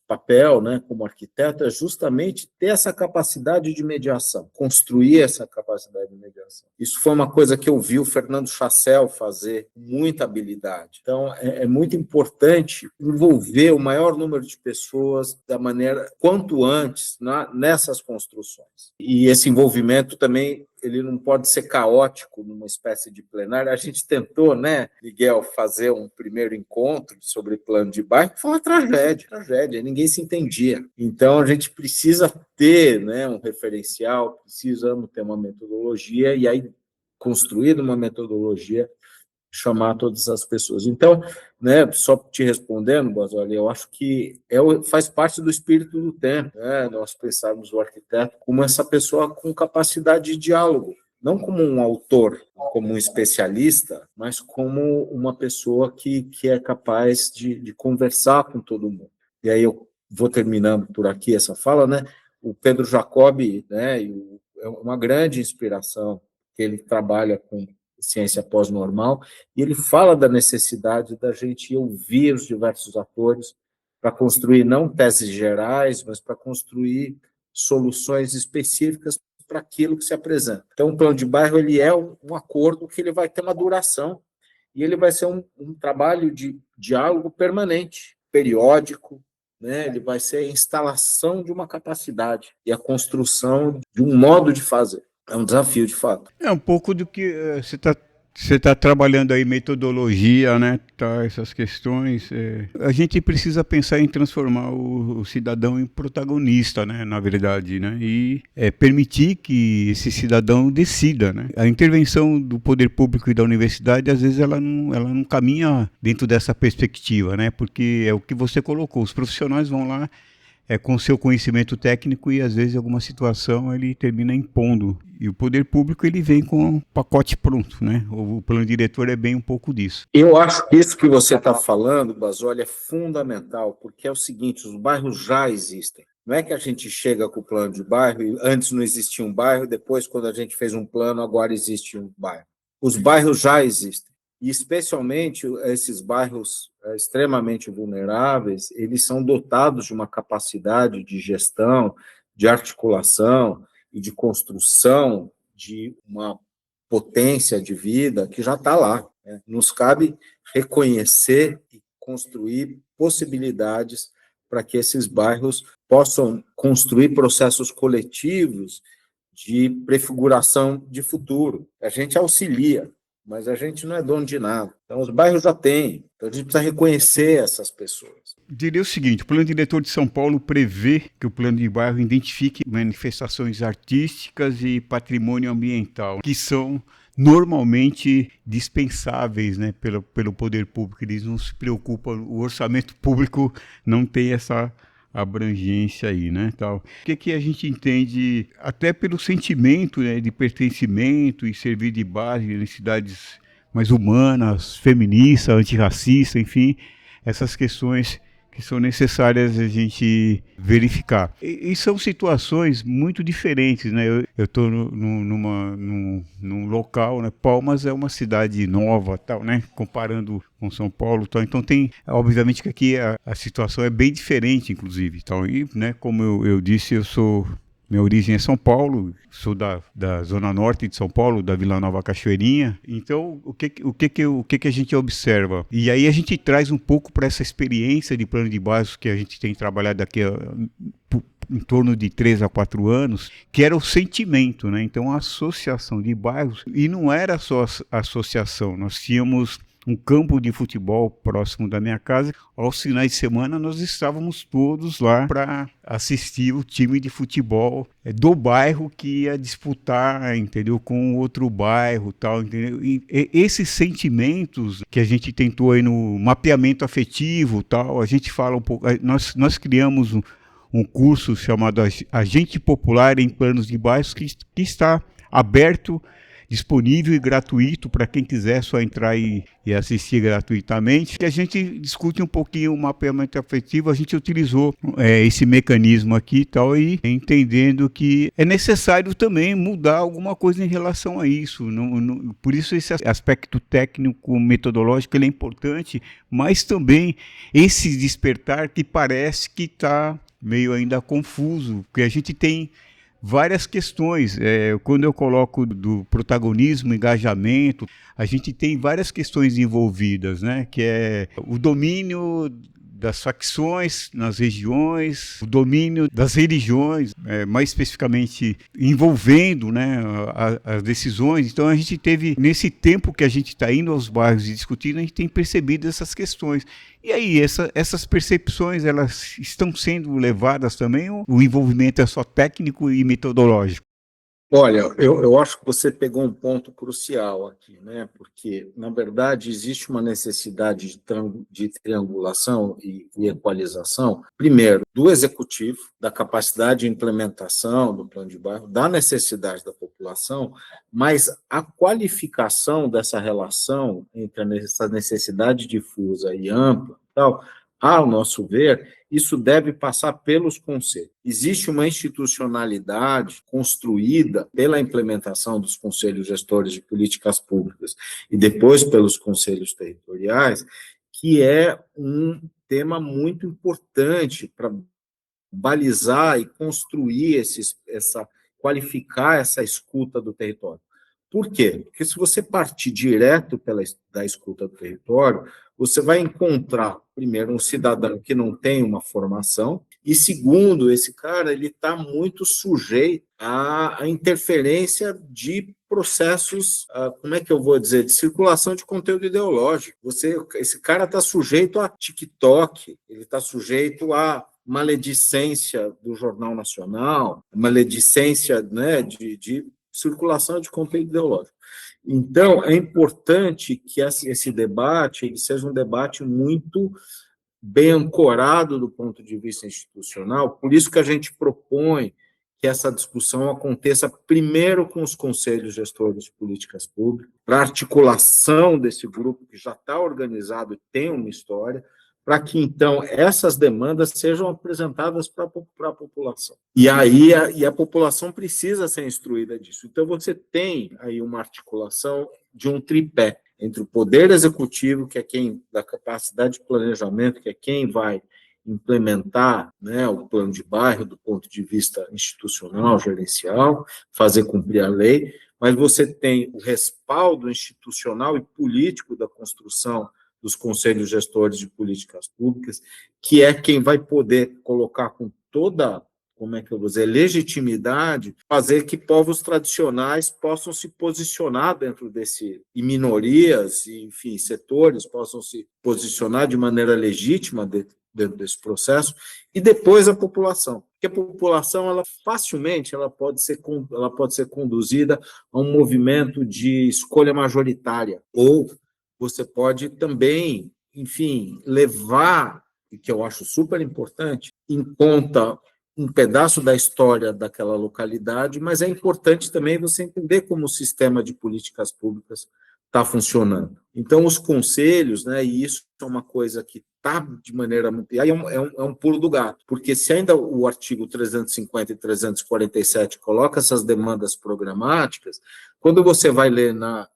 papel, né, como arquiteto, é justamente ter essa capacidade de mediação, construir essa capacidade de mediação. Isso foi uma coisa que eu vi o Fernando Chassel fazer com muita habilidade. Então, é muito importante envolver o maior número de pessoas da maneira quanto antes nessas construções. E esse envolvimento também ele não pode ser caótico numa espécie de plenário. A gente tentou, né, Miguel, fazer um primeiro encontro sobre plano de bairro, foi uma tragédia, ninguém se entendia. Então, a gente precisa ter, né, um referencial, precisamos ter uma metodologia, e aí, construir uma metodologia, chamar todas as pessoas. Então, né, só te respondendo, Basoli, eu acho que faz parte do espírito do tempo, né, nós pensarmos o arquiteto como essa pessoa com capacidade de diálogo, não como um autor, como um especialista, mas como uma pessoa que é capaz de conversar com todo mundo. E aí eu vou terminando por aqui essa fala, né, o Pedro Jacobi, né, é uma grande inspiração, que ele trabalha com ciência pós-normal, e ele fala da necessidade da gente ouvir os diversos atores para construir não teses gerais, mas para construir soluções específicas para aquilo que se apresenta. Então, o plano de bairro ele é um acordo que ele vai ter uma duração, e ele vai ser um trabalho de diálogo permanente, periódico, né? Ele vai ser a instalação de uma capacidade e a construção de um modo de fazer. É um desafio, de fato. É um pouco do que você tá trabalhando aí, metodologia, né? Tá, essas questões. A gente precisa pensar em transformar o cidadão em protagonista, né? Na verdade, né? E permitir que esse cidadão decida, né? A intervenção do poder público e da universidade, às vezes, ela não caminha dentro dessa perspectiva, né? Porque é o que você colocou, os profissionais vão lá com seu conhecimento técnico e, às vezes, em alguma situação, ele termina impondo. E o poder público, ele vem com um pacote pronto, né? O plano diretor é bem um pouco disso. Eu acho que isso que você está falando, Basoli, é fundamental, porque é o seguinte, os bairros já existem. Não é que a gente chega com o plano de bairro e antes não existia um bairro, depois, quando a gente fez um plano, agora existe um bairro. Os bairros já existem. E, especialmente, esses bairros extremamente vulneráveis, eles são dotados de uma capacidade de gestão, de articulação e de construção de uma potência de vida que já está lá, né? Nos cabe reconhecer e construir possibilidades para que esses bairros possam construir processos coletivos de prefiguração de futuro. A gente auxilia, mas a gente não é dono de nada. Então, os bairros já têm. Então, a gente precisa reconhecer essas pessoas. Diria o seguinte: o Plano Diretor de São Paulo prevê que o plano de bairro identifique manifestações artísticas e patrimônio ambiental, que são normalmente dispensáveis, né, pelo poder público. Eles não se preocupam, o orçamento público não tem essa abrangência aí, né, tal. O que a gente entende, até pelo sentimento, né, de pertencimento e servir de base em cidades mais humanas, feministas, antirracistas, enfim, essas questões que são necessárias a gente verificar. E são situações muito diferentes, né? Eu estou num local, né? Palmas é uma cidade nova, tal, né? Comparando com São Paulo, tal. Então tem, obviamente que aqui a situação é bem diferente, inclusive, tal. E, né? Como eu disse, minha origem é São Paulo, sou da zona norte de São Paulo, da Vila Nova Cachoeirinha. Então, o que a gente observa? E aí a gente traz um pouco para essa experiência de plano de bairros que a gente tem trabalhado aqui em torno de 3 a 4 anos, que era o sentimento, né? Então, a associação de bairros, e não era só a associação, nós tínhamos um campo de futebol próximo da minha casa. Aos finais de semana nós estávamos todos lá para assistir o time de futebol do bairro que ia disputar, entendeu, com outro bairro, tal, entendeu? E esses sentimentos que a gente tentou aí no mapeamento afetivo, tal, a gente fala um pouco, nós criamos um curso chamado Agente Popular em Planos de Bairros que está aberto, disponível e gratuito para quem quiser só entrar e assistir gratuitamente. E a gente discute um pouquinho o mapeamento afetivo, a gente utilizou esse mecanismo aqui e tal, e entendendo que é necessário também mudar alguma coisa em relação a isso. Por isso esse aspecto técnico, metodológico, ele é importante, mas também esse despertar que parece que está meio ainda confuso, porque a gente tem várias questões. Quando eu coloco do protagonismo, engajamento, a gente tem várias questões envolvidas, né? Que é o domínio das facções nas regiões, o domínio das religiões, mais especificamente envolvendo, né, as decisões. Então a gente teve, nesse tempo que a gente está indo aos bairros e discutindo, a gente tem percebido essas questões. E aí, essas percepções, elas estão sendo levadas também, ou o envolvimento é só técnico e metodológico? Olha, eu acho que você pegou um ponto crucial aqui, né? Porque, na verdade, existe uma necessidade de triangulação e equalização, primeiro, do executivo, da capacidade de implementação do plano de bairro, da necessidade da população, mas a qualificação dessa relação entre essa necessidade difusa e ampla, tal, ao nosso ver, isso deve passar pelos conselhos. Existe uma institucionalidade construída pela implementação dos conselhos gestores de políticas públicas e depois pelos conselhos territoriais, que é um tema muito importante para balizar e construir qualificar essa escuta do território. Por quê? Porque se você partir direto da escuta do território, você vai encontrar, primeiro, um cidadão que não tem uma formação, e segundo, esse cara ele está muito sujeito à interferência de processos, como é que eu vou dizer, de circulação de conteúdo ideológico. Esse cara está sujeito a TikTok, ele está sujeito a maledicência do Jornal Nacional, maledicência, né, de circulação de conteúdo ideológico. Então, é importante que esse debate ele seja um debate muito bem ancorado do ponto de vista institucional, por isso que a gente propõe que essa discussão aconteça primeiro com os conselhos gestores de políticas públicas, para a articulação desse grupo que já está organizado e tem uma história, para que, então, essas demandas sejam apresentadas para a população. E aí a população precisa ser instruída disso. Então, você tem aí uma articulação de um tripé entre o poder executivo, que é quem da capacidade de planejamento, que é quem vai implementar, né, o plano de bairro do ponto de vista institucional, gerencial, fazer cumprir a lei, mas você tem o respaldo institucional e político da construção dos conselhos gestores de políticas públicas, que é quem vai poder colocar com toda, como é que eu vou dizer, legitimidade, fazer que povos tradicionais possam se posicionar dentro desse, e minorias, e, enfim, setores possam se posicionar de maneira legítima dentro desse processo, e depois a população. Porque a população, ela facilmente ela pode ser conduzida a um movimento de escolha majoritária, ou você pode também, enfim, levar, e que eu acho super importante, em conta um pedaço da história daquela localidade, mas é importante também você entender como o sistema de políticas públicas está funcionando. Então, os conselhos, né, e isso é uma coisa que está de maneira muito... Aí é um pulo do gato, porque se ainda o artigo 350 e 347 coloca essas demandas programáticas, quando você vai ler na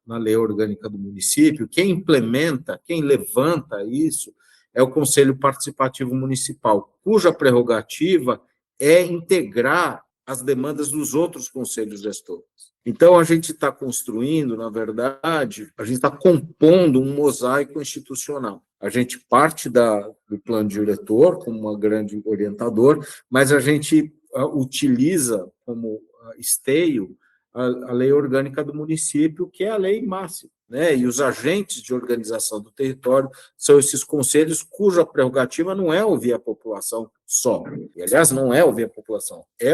lei orgânica do município, quem implementa, quem levanta isso, é o Conselho Participativo Municipal, cuja prerrogativa é integrar as demandas dos outros conselhos gestores. Então, a gente está construindo, na verdade, a gente está compondo um mosaico institucional. A gente parte do plano diretor como um grande orientador, mas a gente utiliza como esteio a lei orgânica do município, que é a lei máxima, né? E os agentes de organização do território são esses conselhos cuja prerrogativa não é ouvir a população só. E, aliás, não é ouvir a população, é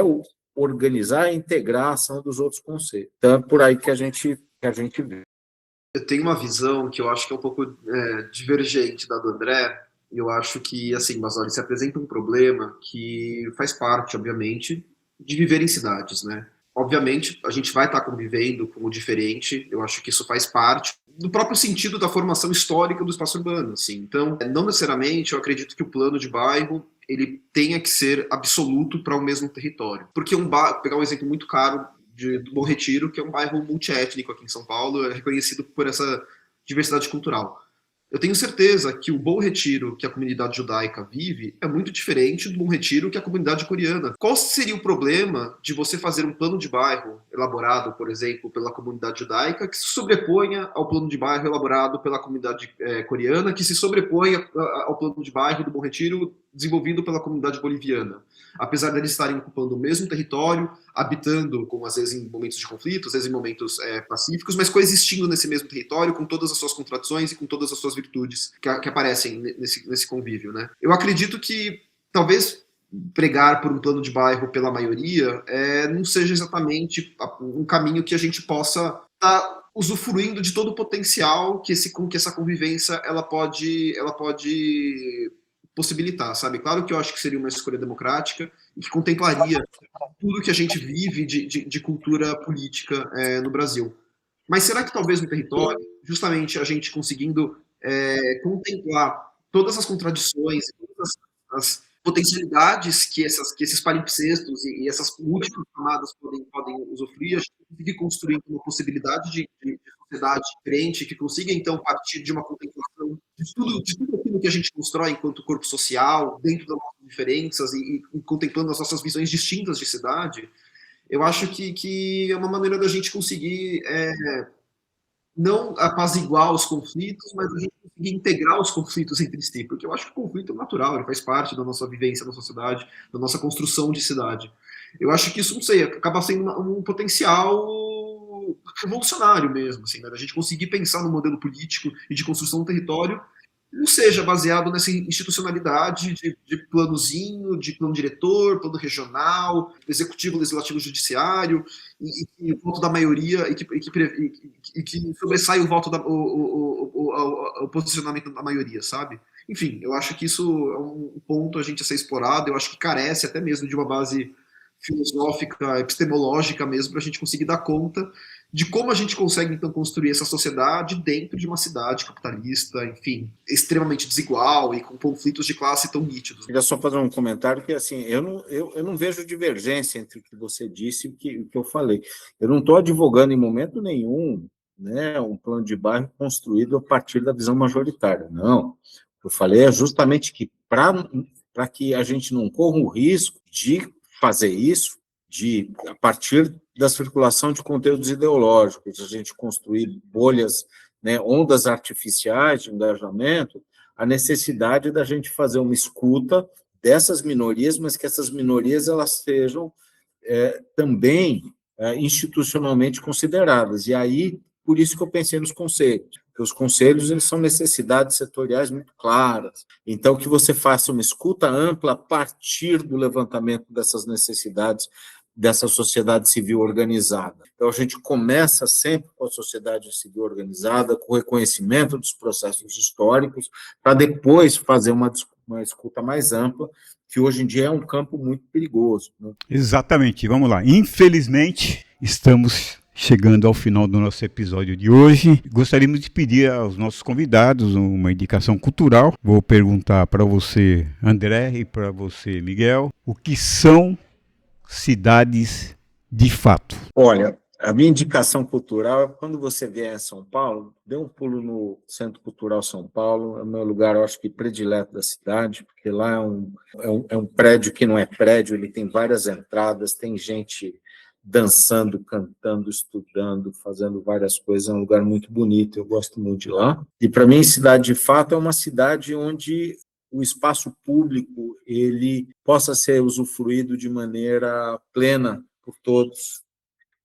organizar e integrar a ação dos outros conselhos. Então, é por aí que a gente vê. Eu tenho uma visão que eu acho que é um pouco divergente da do André. Eu acho que, assim, mas olha, se apresenta um problema que faz parte, obviamente, de viver em cidades, né? Obviamente, a gente vai estar convivendo com o diferente, eu acho que isso faz parte do próprio sentido da formação histórica do espaço urbano, assim. Então, não necessariamente eu acredito que o plano de bairro ele tenha que ser absoluto para o mesmo território. Porque pegar um exemplo muito caro do Bom Retiro, que é um bairro multiétnico aqui em São Paulo, é reconhecido por essa diversidade cultural. Eu tenho certeza que o Bom Retiro que a comunidade judaica vive é muito diferente do Bom Retiro que a comunidade coreana. Qual seria o problema de você fazer um plano de bairro elaborado, por exemplo, pela comunidade judaica, que se sobreponha ao plano de bairro elaborado pela comunidade coreana, que se sobreponha ao plano de bairro do Bom Retiro desenvolvido pela comunidade boliviana? Apesar deles estarem ocupando o mesmo território, habitando, com às vezes em momentos de conflito, às vezes em momentos pacíficos, mas coexistindo nesse mesmo território, com todas as suas contradições e com todas as suas virtudes que aparecem nesse convívio, né? Eu acredito que talvez pregar por um plano de bairro pela maioria não seja exatamente um caminho que a gente possa estar usufruindo de todo o potencial que essa convivência ela pode possibilitar, sabe? Claro que eu acho que seria uma escolha democrática e que contemplaria tudo que a gente vive de cultura política no Brasil. Mas será que talvez no território, justamente a gente conseguindo contemplar todas as contradições, todas as potencialidades que esses palimpsestos e essas múltiplas camadas podem usufruir, a gente conseguir construir uma possibilidade de sociedade diferente, que consiga, então, partir de uma contemplação de tudo aquilo que a gente constrói enquanto corpo social, dentro das nossas diferenças e contemplando as nossas visões distintas de cidade. Eu acho que é uma maneira da gente conseguir não apaziguar os conflitos, mas a gente conseguir integrar os conflitos entre si, porque eu acho que o conflito é natural, ele faz parte da nossa vivência na sociedade, da nossa construção de cidade. Eu acho que isso, não sei, acaba sendo um potencial revolucionário mesmo, assim, né? A gente conseguir pensar no modelo político e de construção do território não seja baseado nessa institucionalidade de planozinho, de plano diretor, plano regional, executivo, legislativo, judiciário, e o voto da maioria, e que sobressai o voto o posicionamento da maioria, sabe? Enfim, eu acho que isso é um ponto a gente a ser explorado, eu acho que carece até mesmo de uma base filosófica, epistemológica mesmo, para a gente conseguir dar conta de como a gente consegue, então, construir essa sociedade dentro de uma cidade capitalista, enfim, extremamente desigual e com conflitos de classe tão nítidos. Queria só fazer um comentário que, assim, eu não vejo divergência entre o que você disse e o que eu falei. Eu não estou advogando em momento nenhum, né, um plano de bairro construído a partir da visão majoritária. Não. O que eu falei é justamente que, para que a gente não corra o risco de fazer isso, a partir da circulação de conteúdos ideológicos, a gente construir bolhas, né, ondas artificiais de engajamento, a necessidade da gente fazer uma escuta dessas minorias, mas que essas minorias elas sejam institucionalmente consideradas. E aí, por isso que eu pensei nos conselhos. porque os conselhos eles são necessidades setoriais muito claras. Então, que você faça uma escuta ampla a partir do levantamento dessas necessidades dessa sociedade civil organizada. Então, a gente começa sempre com a sociedade civil organizada, com o reconhecimento dos processos históricos, para depois fazer uma escuta mais ampla, que hoje em dia é um campo muito perigoso, né? Exatamente, vamos lá. Infelizmente, estamos chegando ao final do nosso episódio de hoje. Gostaríamos de pedir aos nossos convidados uma indicação cultural. Vou perguntar para você, André, e para você, Miguel, o que são cidades de fato? Olha, a minha indicação cultural é quando você vier a São Paulo, dê um pulo no Centro Cultural São Paulo, é o meu lugar, eu acho que predileto da cidade, porque lá é um prédio que não é prédio, ele tem várias entradas, tem gente dançando, cantando, estudando, fazendo várias coisas, é um lugar muito bonito, eu gosto muito de lá. E para mim, cidade de fato é uma cidade onde o espaço público ele possa ser usufruído de maneira plena por todos.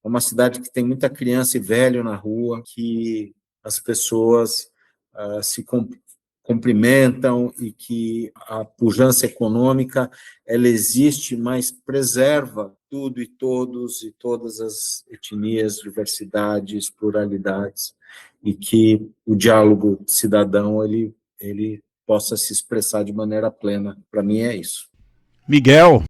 É uma cidade que tem muita criança e velho na rua, que as pessoas se cumprimentam e que a pujança econômica ela existe, mas preserva tudo e todos e todas as etnias, diversidades, pluralidades, e que o diálogo cidadão ele possa se expressar de maneira plena. Para mim é isso. Miguel.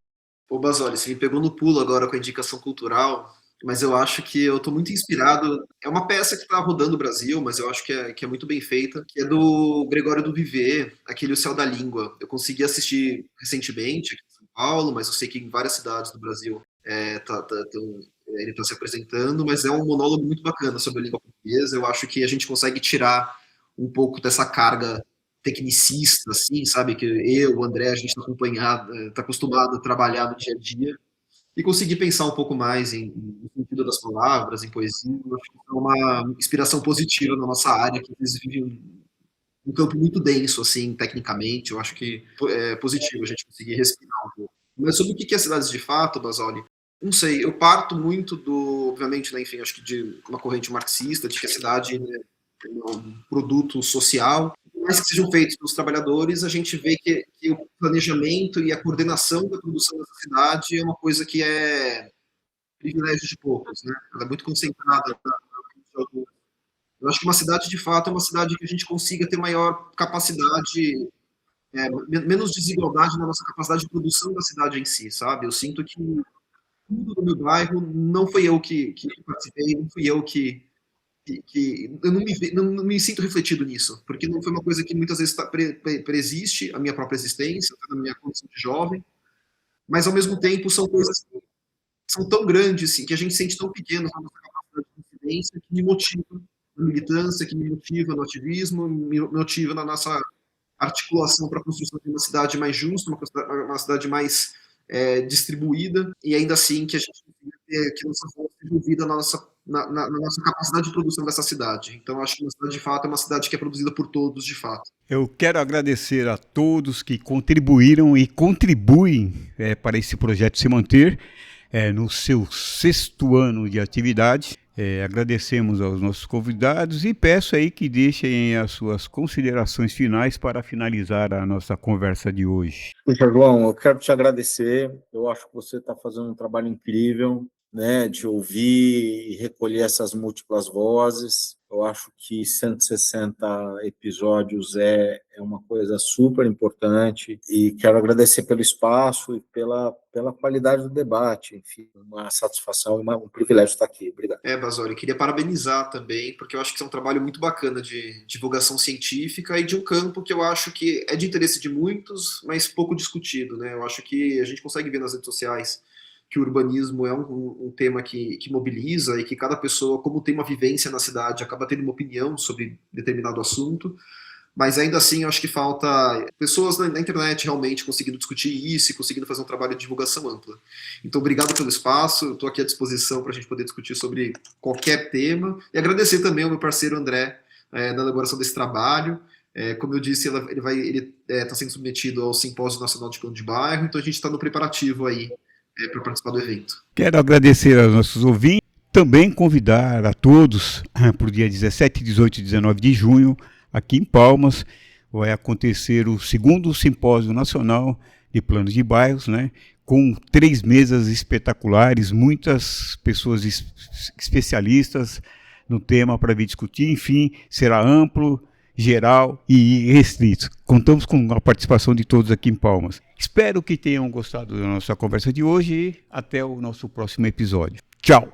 Ô, Basoli, você me pegou no pulo agora com a indicação cultural, mas eu acho que eu estou muito inspirado. É uma peça que está rodando o Brasil, mas eu acho que é muito bem feita, que é do Gregório do Vivier, aquele O Céu da Língua. Eu consegui assistir recentemente aqui em São Paulo, mas eu sei que em várias cidades do Brasil ele está se apresentando, mas é um monólogo muito bacana sobre a língua portuguesa. Eu acho que a gente consegue tirar um pouco dessa carga tecnicista, assim, sabe, que o André, a gente está acostumado a trabalhar no dia a dia, e conseguir pensar um pouco mais no sentido das palavras, em poesia. Eu acho que é uma inspiração positiva na nossa área, que às vezes vive um campo muito denso, assim, tecnicamente. Eu acho que é positivo a gente conseguir respirar um pouco. Mas sobre o que é cidades de fato, Basoli, não sei, eu parto muito obviamente, né, enfim, acho que de uma corrente marxista, de que a cidade, né, é um produto social, mais que sejam feitos pelos trabalhadores, a gente vê que o planejamento e a coordenação da produção dessa cidade é uma coisa que é privilégio de poucos, né? Ela é muito concentrada eu acho que uma cidade, de fato, é uma cidade que a gente consiga ter maior capacidade, menos desigualdade na nossa capacidade de produção da cidade em si, sabe? Eu sinto que tudo do meu bairro não foi eu que participei, não fui eu que eu não me sinto refletido nisso, porque não foi uma coisa que muitas vezes preexiste a minha própria existência, na minha condição de jovem, mas ao mesmo tempo são coisas que são tão grandes, assim, que a gente sente tão pequenos na nossa capacidade de incidência, que me motiva na militância, que me motiva no ativismo, me motiva na nossa articulação para a construção de uma cidade mais justa, uma cidade mais distribuída, e ainda assim que a gente que a nossa voz seja ouvida na nossa capacidade de produção dessa cidade. Então, acho que uma cidade de fato é uma cidade que é produzida por todos, de fato. Eu quero agradecer a todos que contribuíram e contribuem para esse projeto se manter no seu 6º ano de atividade. Agradecemos aos nossos convidados e peço aí que deixem as suas considerações finais para finalizar a nossa conversa de hoje. João, eu quero te agradecer. Eu acho que você está fazendo um trabalho incrível, né, de ouvir e recolher essas múltiplas vozes. Eu acho que 160 episódios é uma coisa super importante e quero agradecer pelo espaço e pela qualidade do debate. Enfim, uma satisfação e um privilégio estar aqui. Obrigado. Basoli, queria parabenizar também, porque eu acho que é um trabalho muito bacana de divulgação científica e de um campo que eu acho que é de interesse de muitos, mas pouco discutido, né? Eu acho que a gente consegue ver nas redes sociais que o urbanismo é um tema que mobiliza e que cada pessoa, como tem uma vivência na cidade, acaba tendo uma opinião sobre determinado assunto, mas ainda assim eu acho que falta pessoas na internet realmente conseguindo discutir isso e conseguindo fazer um trabalho de divulgação ampla. Então, obrigado pelo espaço, eu estou aqui à disposição para a gente poder discutir sobre qualquer tema, e agradecer também ao meu parceiro André, na elaboração desse trabalho. Como eu disse, ele está sendo submetido ao Simpósio Nacional de Plano de Bairro, então a gente está no preparativo aí para participar do evento. Quero agradecer aos nossos ouvintes também convidar a todos para o dia 17, 18 e 19 de junho, aqui em Palmas, vai acontecer o 2º Simpósio Nacional de Planos de Bairros, né, com 3 mesas espetaculares, muitas pessoas especialistas no tema para vir discutir. Enfim, será amplo, geral e restrito. Contamos com a participação de todos aqui em Palmas. Espero que tenham gostado da nossa conversa de hoje e até o nosso próximo episódio. Tchau!